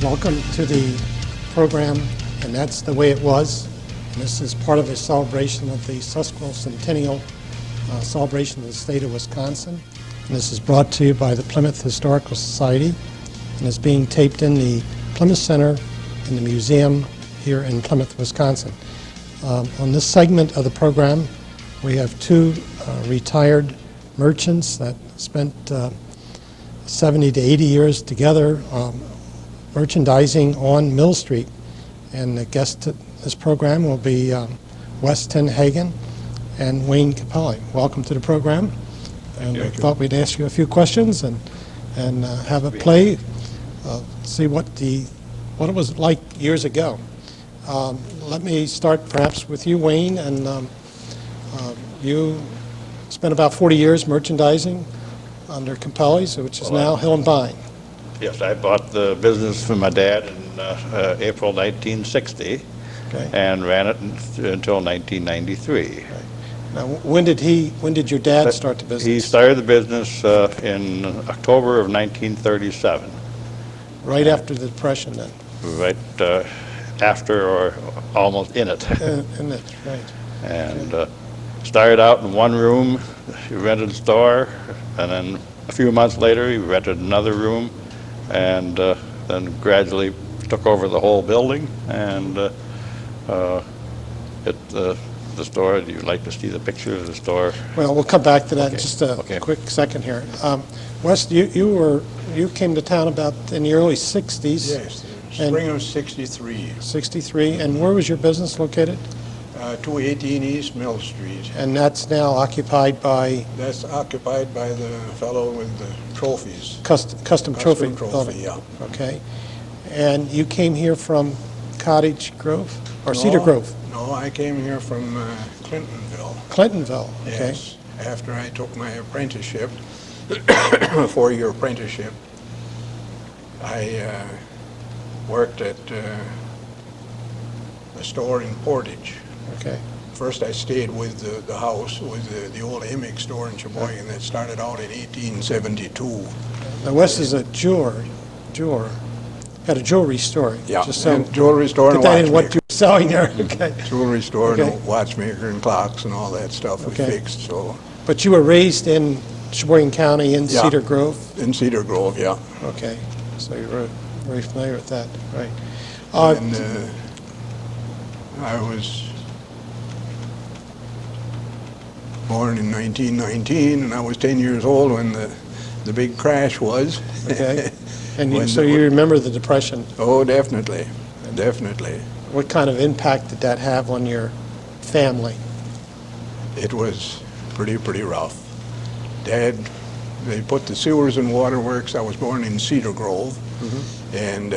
Welcome to the program, and that's the way it was. And this is part of a celebration of the Sesquicentennial celebration of the state of Wisconsin. And this is brought to you by the Plymouth Historical Society and is being taped in the Plymouth Center in the museum here in Plymouth, Wisconsin. On this segment of the program, we have two retired merchants that spent 70 to 80 years together merchandising on Mill Street. And the guest to this program will be Wes Tenhaken and Wayne Capelle. Welcome to the program. And I thought we'd ask you a few questions and have a play, see what it was like years ago. Let me start perhaps with you, Wayne, and you spent about 40 years merchandising under Capelle's, which is now Hill and Vine. Yes, I bought the business from my dad in April 1960 and ran it until 1993. Right. Now, when did your dad start the business? He started the business in October of 1937. Right after the Depression, then? Right after or almost in it. In it, right. And started out in one room, he rented a store, and then a few months later he rented another room, and then gradually took over the whole building. And the store, do you like to see the picture of the store? Well, we'll come back to that in just a quick second here. Wes, you came to town about in the early 60s. Yes, spring of 63. 63, and where was your business located? 218 East Mill Street. And that's now occupied by? That's occupied by the fellow with the trophies. Custom Trophy building. Yeah. Okay. And you came here from Cottage Grove or Cedar Grove? No, I came here from Clintonville. Clintonville, okay. Yes, after I took my apprenticeship, a 4-year apprenticeship, I worked at a store in Portage. Okay. First, I stayed with the house, with the old Emick store in Sheboygan that started out in 1872. Now, Wes is a jeweler. Got a jewelry store. Yeah, just so and jewelry store and put that in what watchmaker. you're selling there. Okay. Jewelry store Okay. and a watchmaker and clocks and all that stuff we fixed. So But you were raised in Sheboygan County in Cedar Grove? in Cedar Grove, yeah. Okay. So you're very familiar with that, right? And I was born in 1919, and I was 10 years old when the big crash was. Okay. And so you remember the Depression? Oh, definitely, definitely. What kind of impact did that have on your family? It was pretty rough. Dad, they put the sewers and waterworks. I was born in Cedar Grove, and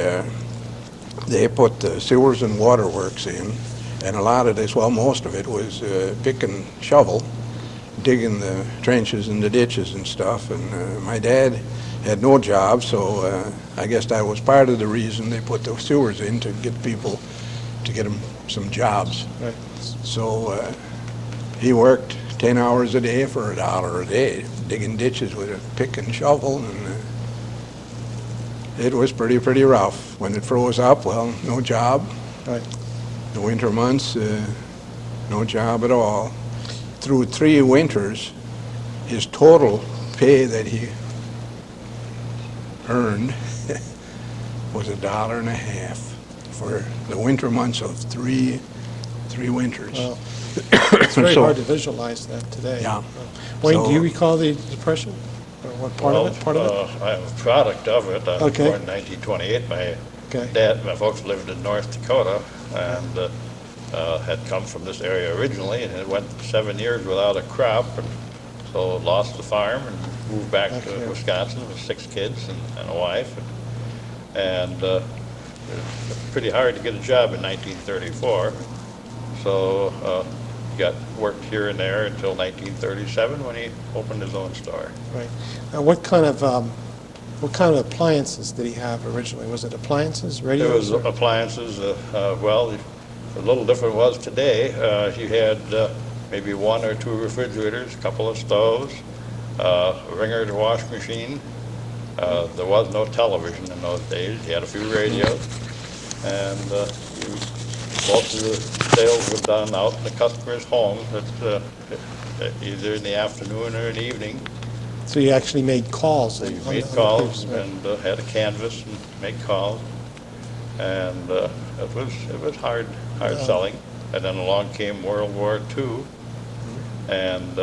they put the sewers and waterworks in, and a lot of this, well, most of it was pick and shovel, digging the trenches and the ditches and stuff. And my dad had no job, so I guess that was part of the reason they put the sewers in, to get people, to get them some jobs. Right. So he worked 10 hours a day for $1 a day, digging ditches with a pick and shovel, and it was pretty rough. When it froze up, well, no job. Right. The winter months, no job at all. Through 3 winters, his total pay that he earned was $1.50 for the winter months of three winters. Well, it's very hard to visualize that today. Yeah. Wayne, do you recall the Depression? Or what part of it? I'm a product of it. I was Okay. born in 1928. My folks lived in North Dakota and had come from this area originally, and it went 7 years without a crop, and so lost the farm and moved back to Wisconsin with 6 kids and a wife. And it was pretty hard to get a job in 1934. So worked here and there until 1937 when he opened his own store. Right. Now, what kind of appliances did he have originally? Was it appliances, radios? It was appliances. Well, a little different was today. You had maybe 1 or 2 refrigerators, a couple of stoves, a wringer wash machine, There was no television in those days. You had a few radios, and most of the sales were done out in the customer's homes, either in the afternoon or in the evening. So you actually made calls? So you on made the calls papers, right. and had a canvas and made calls, and it was hard selling. And then along came World War II, and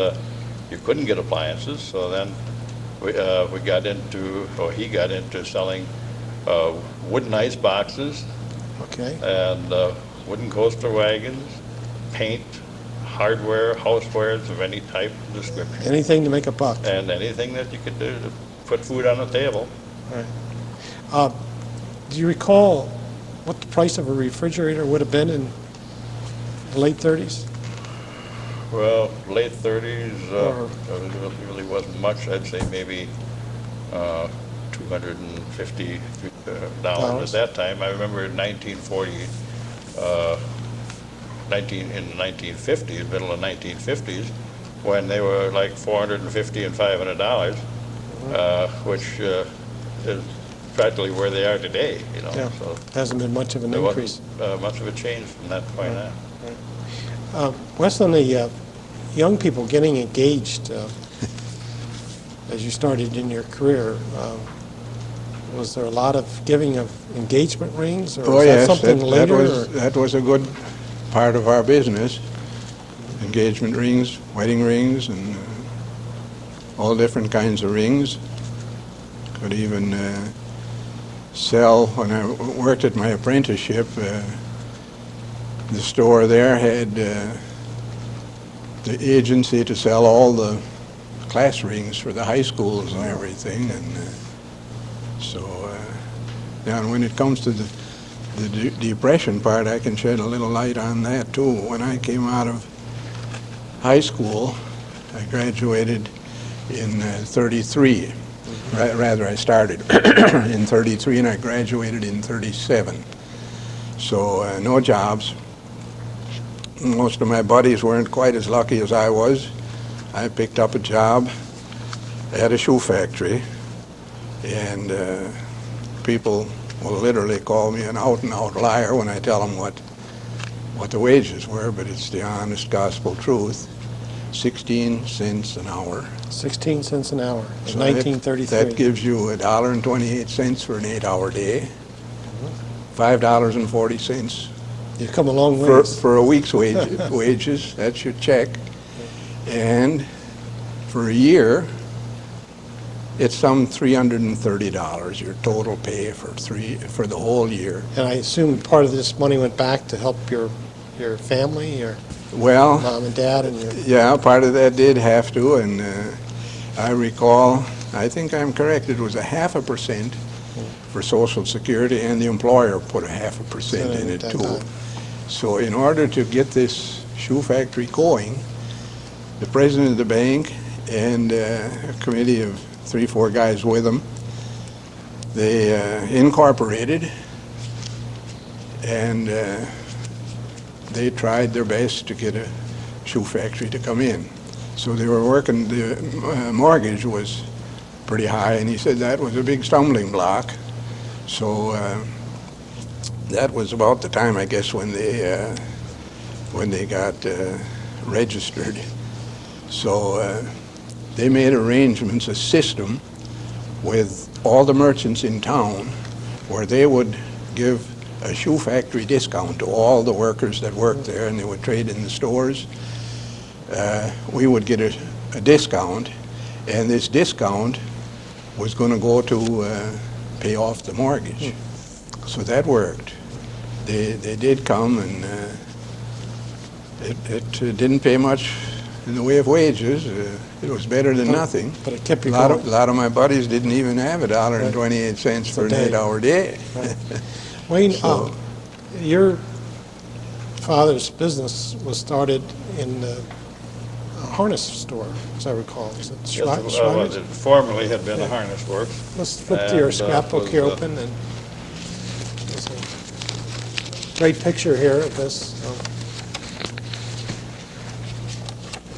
you couldn't get appliances. So then we got into, or he got into selling wooden ice boxes, Okay. and wooden coaster wagons, paint, hardware, housewares of any type and description, Anything to make a buck. and anything that you could do to put food on the table. Right. Do you recall what the price of a refrigerator would have been in the late 30s? Well, late 30s, Or- it really wasn't much. I'd say maybe $250 at that time. I remember in 1940, in the 1950s, middle of 1950s, when they were like $450 and $500, which is practically where they are today, you know. Yeah. So Hasn't been much of an there increase. wasn't much of a change from that point on. Wes, on the young people getting engaged, as you started in your career, was there a lot of giving of engagement rings, or Oh, was that yes, something later? or- that was a good part of our business. Engagement rings, wedding rings, and all different kinds of rings. Could even sell, when I worked at my apprenticeship, the store there had the agency to sell all the class rings for the high schools and everything, and now when it comes to the depression part, I can shed a little light on that too. When I came out of high school, I graduated in 33. Rather, I started in 33 and I graduated in 37. So no jobs. Most of my buddies weren't quite as lucky as I was. I picked up a job at a shoe factory, and people will literally call me an out-and-out liar when I tell them what the wages were, but it's the honest gospel truth. 16 cents an hour. 16 cents an hour in So 1933. That gives you $1.28 for an 8-hour day, $5.40 You've come a long ways. for a week's wages. That's your check. And for a year, it's some $330, your total pay for the whole year. And I assume part of this money went back to help your family, your Well, mom and dad, and your... yeah, part of that did have to, and I recall, I think I'm correct, it was 0.5% for Social Security, and the employer put 0.5% in it That too. time. So in order to get this shoe factory going, the president of the bank and a committee of 3-4 guys with him, they incorporated, and they tried their best to get a shoe factory to come in. So they were working, the mortgage was pretty high, and he said that was a big stumbling block. So that was about the time, I guess, when they got registered. So they made arrangements, a system with all the merchants in town where they would give a shoe factory discount to all the workers that worked there, and they would trade in the stores. We would get a discount, and this discount was going to go to pay off the mortgage. So that worked. They did come, and it didn't pay much in the way of wages. It was better than nothing. But it kept you A going. lot of my buddies didn't even have $1.28 for an day. 8-hour day. Right. Wayne, So- your father's business was started in a harness store, as I recall. Is it Yes, Shriners? it formerly had been a harness works. Let's flip to your and, scrapbook was, here open, and there's a great picture here of this.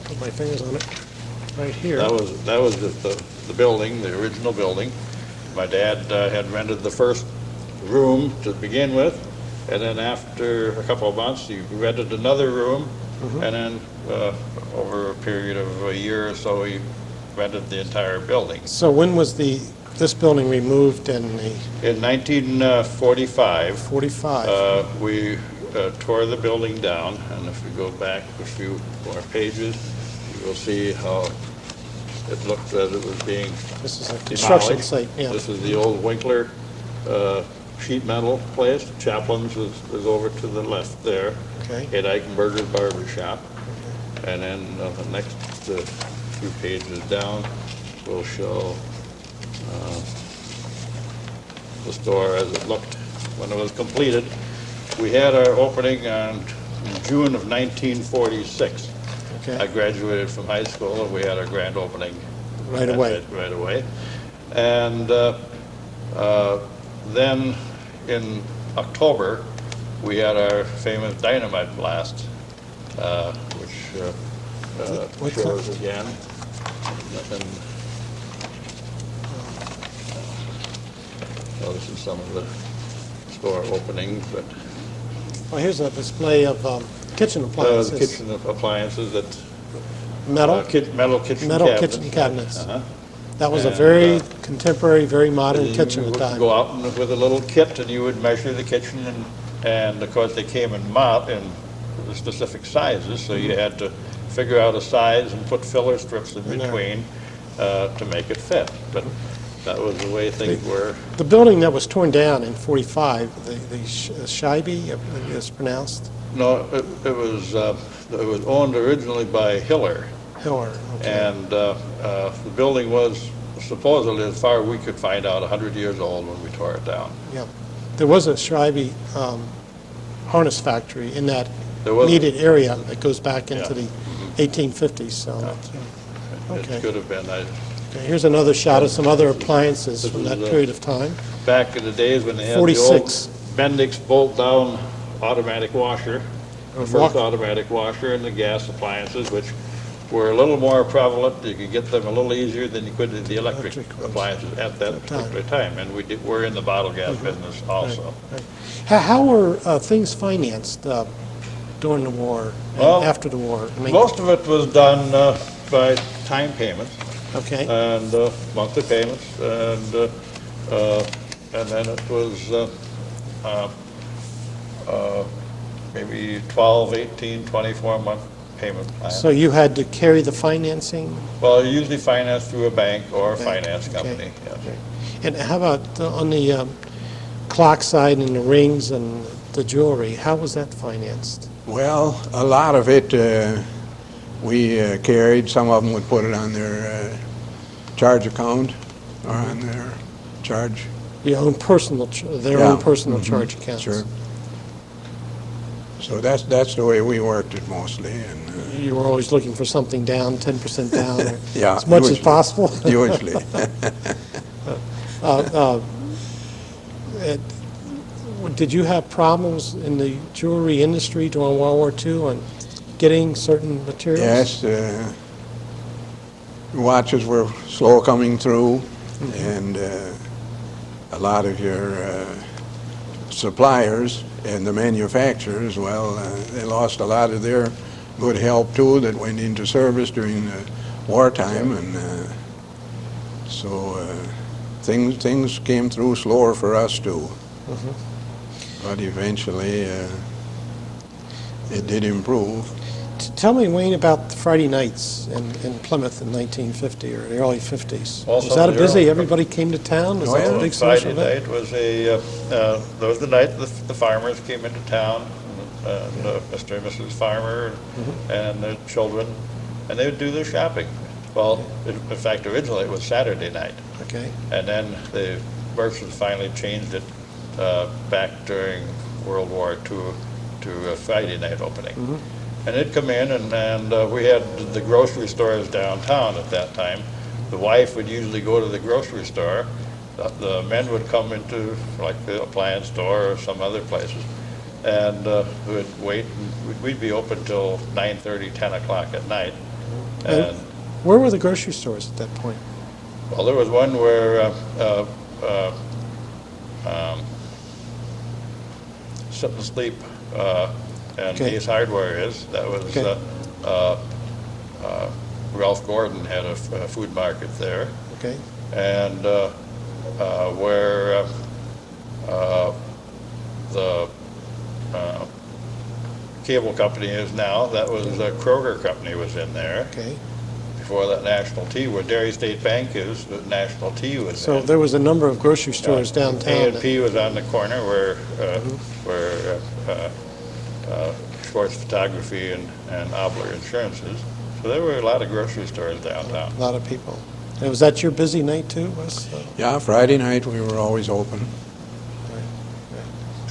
Put my fingers on it, right here. That was just the building, the original building. My dad had rented the first room to begin with, and then after a couple of months, he rented another room, and then over a period of a year or so, he rented the entire building. So when was this building removed in the In 1945, 45? we tore the building down, and if we go back a few more pages, you will see how it looked as it was being This is a construction demolished. site, yeah. This is the old Winkler sheet metal place. Chaplin's is over to the left there. Okay. Ed Eichenberger's barber shop. And then the next few pages down will show the store as it looked when it was completed. We had our opening on June of 1946. Okay. I graduated from high school, and we had our grand opening Right away. Right away. And then in October, we had our famous dynamite blast, which What's shows that? again. And, well, this is some of the store openings, but Well, here's a display of kitchen the appliances. kitchen appliances that Metal, metal kitchen metal cabinets. kitchen cabinets. Uh-huh. That was a and, very contemporary, very modern You kitchen at would the time. go out with a little kit, and you would measure the kitchen, and of course, they came in the specific sizes, so you had to figure out a size and put filler strips in there. between to make it fit. But that was the way things were. The building that was torn down in 45, the Scheibe, it's pronounced? No, it was owned originally by Hiller, Hiller, okay. and the building was supposedly, as far as we could find out, 100 years old when we tore it down. Yeah. There was a Scheibe harness factory in that There was. needed area that goes back into Yeah. the 1850s, so. Okay. It could have been. Okay, here's another shot of some other appliances This from is that the- period of time. Back in the days when they had 46. the old Bendix bolt-down automatic washer, the Or first walk- automatic washer, and the gas appliances, which were a little more prevalent. You could get them a little easier than you could the electric Electric ones. appliances at that At that time. particular time. And we're in the bottle gas business also. Right. How were things financed during the war and Well, after the war? I mean, Most of it was done by time payments okay, and monthly payments, and then it was maybe 12, 18, 24-month payment plan. so you had to carry the financing? Well, usually financed through a bank or a Bank, finance okay. company, yes. And how about on the clock side and the rings and the jewelry, how was that financed? Well, a lot of it we carried. Some of them would put it on their charge account or on their charge. Your own personal, their Yeah. own personal charge accounts? Sure. So that's the way we worked it mostly. And You were always looking for something down, 10% down, or Yeah, as much as usually. possible? usually, Did you have problems in the jewelry industry during World War II on getting certain materials? yes. Watches were slow coming through, and a lot of your suppliers and the manufacturers, well, they lost a lot of their good help too that went into service during the wartime, and so things came through slower for us too. But eventually it did improve. Tell me, Wayne, about the Friday nights in Plymouth in 1950 or the early 50s. Also Was that a the busy, early- everybody came to town? Was Oh, that yeah. a big social Friday event? night was that was the night the farmers came into town, and Mr. and Mrs. Farmer and their children, and they would do their shopping. Well, in fact, originally it was Saturday night, Okay. and then the merchants finally changed it back during World War II to a Friday night opening. And they'd come in, and we had the grocery stores downtown at that time. The wife would usually go to the grocery store. The men would come into like the appliance store or some other places, and would wait. And we'd be open till 9:30, 10 o'clock at night. And Where were the grocery stores at that point? well, there was one where Sit and Sleep and Okay. Ace Hardware is. That was Okay. Ralph Gordon had a food market there. Okay. And where the cable company is now, that was Kroger Company was in there. Okay. Before that, National Tea, where Dairy State Bank is, the National Tea was So in. there was a number of grocery stores downtown. A&P was on the corner where Schwartz Photography and Obler Insurances. So there were a lot of grocery stores downtown. A lot of people. And was that your busy night too, Wes? Yeah, Friday night we were always open.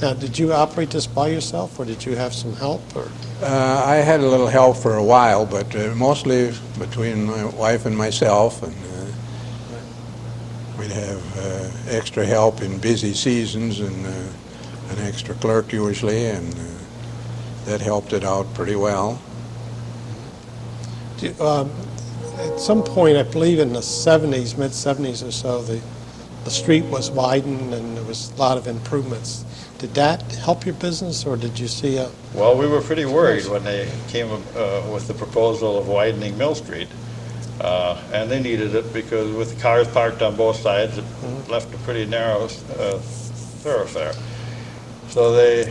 Now, did you operate this by yourself, or did you have some help, or? I had a little help for a while, but mostly between my wife and myself, and we'd have extra help in busy seasons and an extra clerk usually, and that helped it out pretty well. At some point, I believe in the 70s, mid-70s or so, the street was widened and there was a lot of improvements. Did that help your business, or did you see a? Well, we were pretty worried when they came with the proposal of widening Mill Street. And they needed it because with the cars parked on both sides, it left a pretty narrow thoroughfare. So they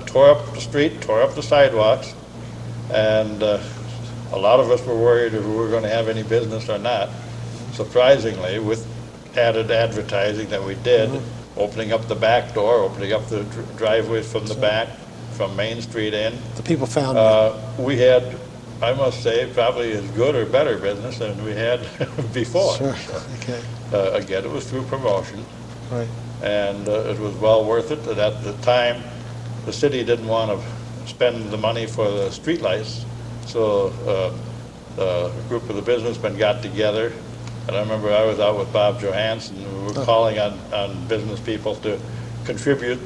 tore up the street, tore up the sidewalks, and a lot of us were worried if we were going to have any business or not. Surprisingly, with added advertising that we did, opening up the back door, opening up the driveways from the back, from Main Street in, The people found we had, I must say, probably as good or better business than we had before. Sure. Okay. Again, it was through promotion, Right. and it was well worth it. And at the time, the city didn't want to spend the money for the streetlights, so a group of the businessmen got together, and I remember I was out with Bob Johansson, and we were calling on business people to contribute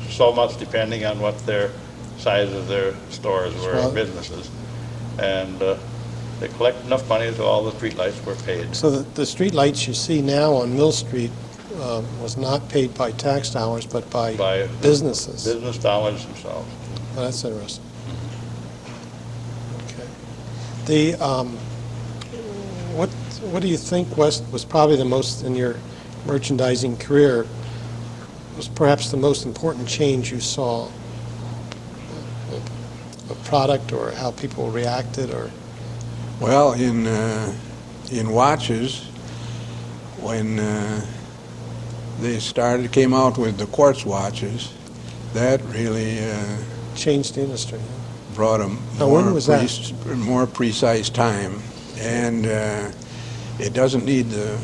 so much depending on what their size of their stores were, Well- or businesses. And they collected enough money so all the streetlights were paid. So the street lights you see now on Mill Street was not paid by tax dollars, but by businesses. Business dollars themselves. Oh, that's interesting. Okay. The, what do you think, Wes, was probably the most, in your merchandising career, was perhaps the most important change you saw? A product, or how people reacted, or? Well, in watches, when they came out with the quartz watches, that really Changed the industry. brought a Now, when was that? more precise time, and it doesn't need the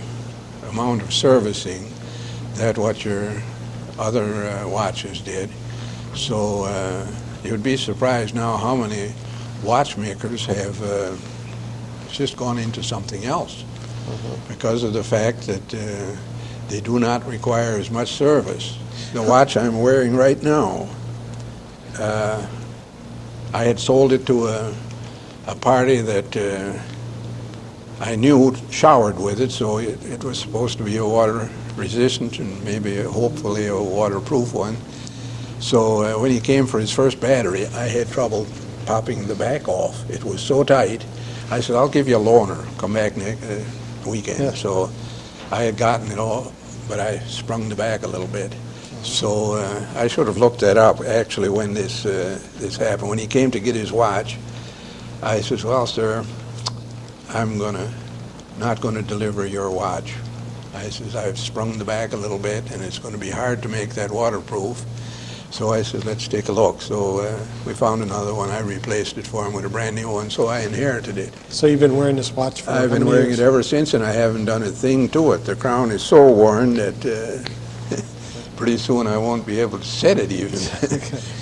amount of servicing that what your other watches did. So you'd be surprised now how many watchmakers have just gone into something else because of the fact that they do not require as much service. The watch I'm wearing right now, I had sold it to a party that I knew showered with it, so it was supposed to be a water resistant and maybe hopefully a waterproof one. So when he came for his first battery, I had trouble popping the back off. It was so tight. I said, I'll give you a loaner. Come back next weekend. Yeah. So I had gotten it all, but I sprung the back a little bit. So I should have looked that up, actually, when this happened. When he came to get his watch, I says, well, sir, I'm not going to deliver your watch. I says, I've sprung the back a little bit, and it's going to be hard to make that waterproof. So I said, let's take a look. So we found another one. I replaced it for him with a brand new one, so I inherited it. So you've been wearing this watch for I've how been many wearing years? it ever since, and I haven't done a thing to it. The crown is so worn that pretty soon I won't be able to set it even.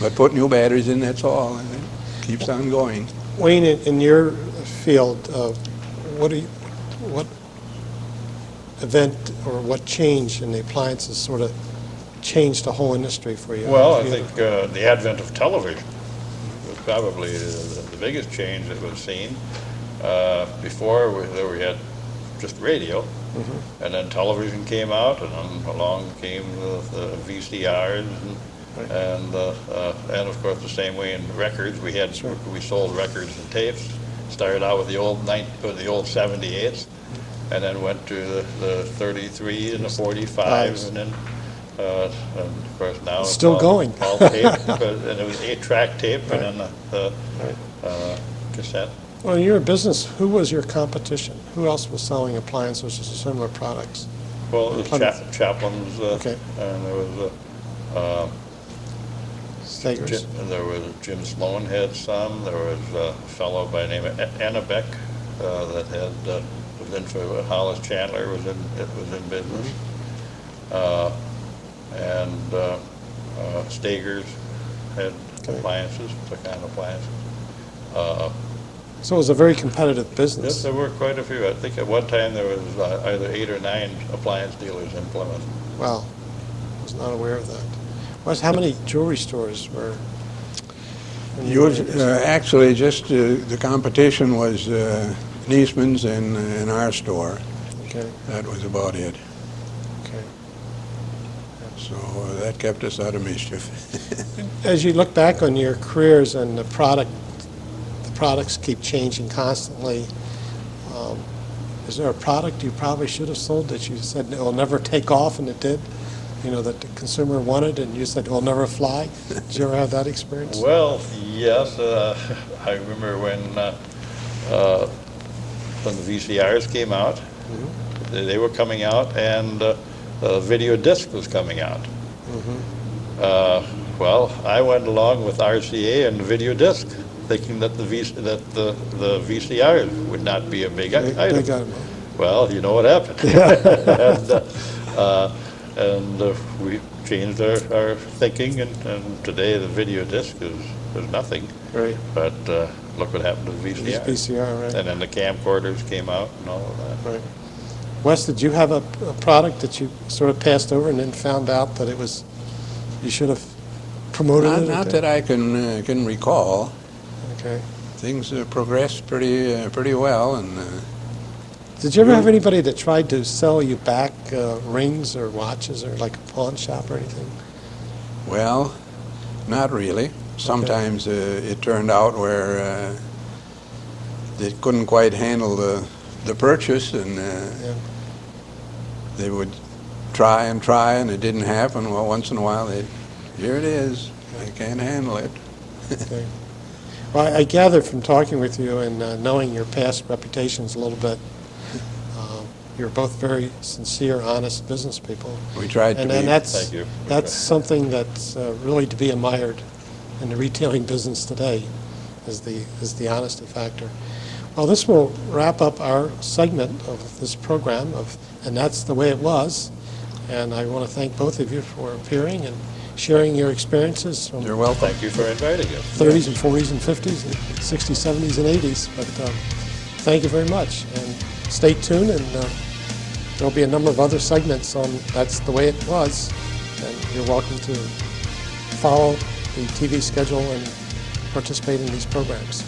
But put new batteries in, that's all, and it keeps on going. Wayne, in your field, what event or what change in the appliances sort of changed the whole industry for you? Well, I think the advent of television was probably the biggest change that was seen. Before we had just radio, And then television came out, and then along came the VCRs, and of course the same way in records. We sold records and tapes. Started out with the old 78s, and then went to the 33 and the 45s, and then and of course now it's Still going. all tape, and it was 8-track tape, and then the cassette. Well, in your business, who was your competition? Who else was selling appliances or similar products? Well, it was Chaplin's, Okay. and there was Stakers. Jim Sloan had some. There was a fellow by the name of Annabeck that was in for Hollis Chandler was in business, and Stagers had appliances, Tenhaken appliances. So it was a very competitive Yes, business. there were quite a few. I think at one time there was either 8 or 9 appliance dealers in Plymouth. Wow, I was not aware of that. Wes, how many jewelry stores were? Actually, just the competition was Niesman's and our store. Okay. That was about it. Okay. So that kept us out of mischief. As you look back on your careers and the products keep changing constantly. Is there a product you probably should have sold that you said it will never take off and it did? You know, that the consumer wanted and you said it will never fly? Did you ever have that experience? Well, yes. I remember when the VCRs came out, they were coming out, and the video disc was coming out. Well, I went along with RCA and the video disc, thinking that the VCR would not be a big item. Well, you know what happened. and we changed our thinking, and today the video disc is nothing. Right. But look what happened to the VCR. VCR, right. And then the camcorders came out and all of that. Right. Wes, did you have a product that you sort of passed over and then found out that you should have promoted it? Not that I can recall. Okay. Things progressed pretty well, and did you ever have anybody that tried to sell you back rings or watches or like a pawn shop or anything? well, not really. Sometimes it turned out where they couldn't quite handle the purchase, and they would try, and it didn't happen. Well, once in a while, here it is. I can't handle it. Okay. Well, I gather from talking with you and knowing your past reputations a little bit, you're both very sincere, honest business people. We tried to And be. that's Thank you. that's something that's really to be admired in the retailing business today, is the honesty factor. Well, this will wrap up our segment of this program and that's the way it was. And I want to thank both of you for appearing and sharing your experiences from You're welcome. Thank you for inviting us. 30s and 40s and 50s and 60s, 70s, and 80s. But thank you very much. And stay tuned, and there'll be a number of other segments on That's the Way It Was. And you're welcome to follow the TV schedule and participate in these programs.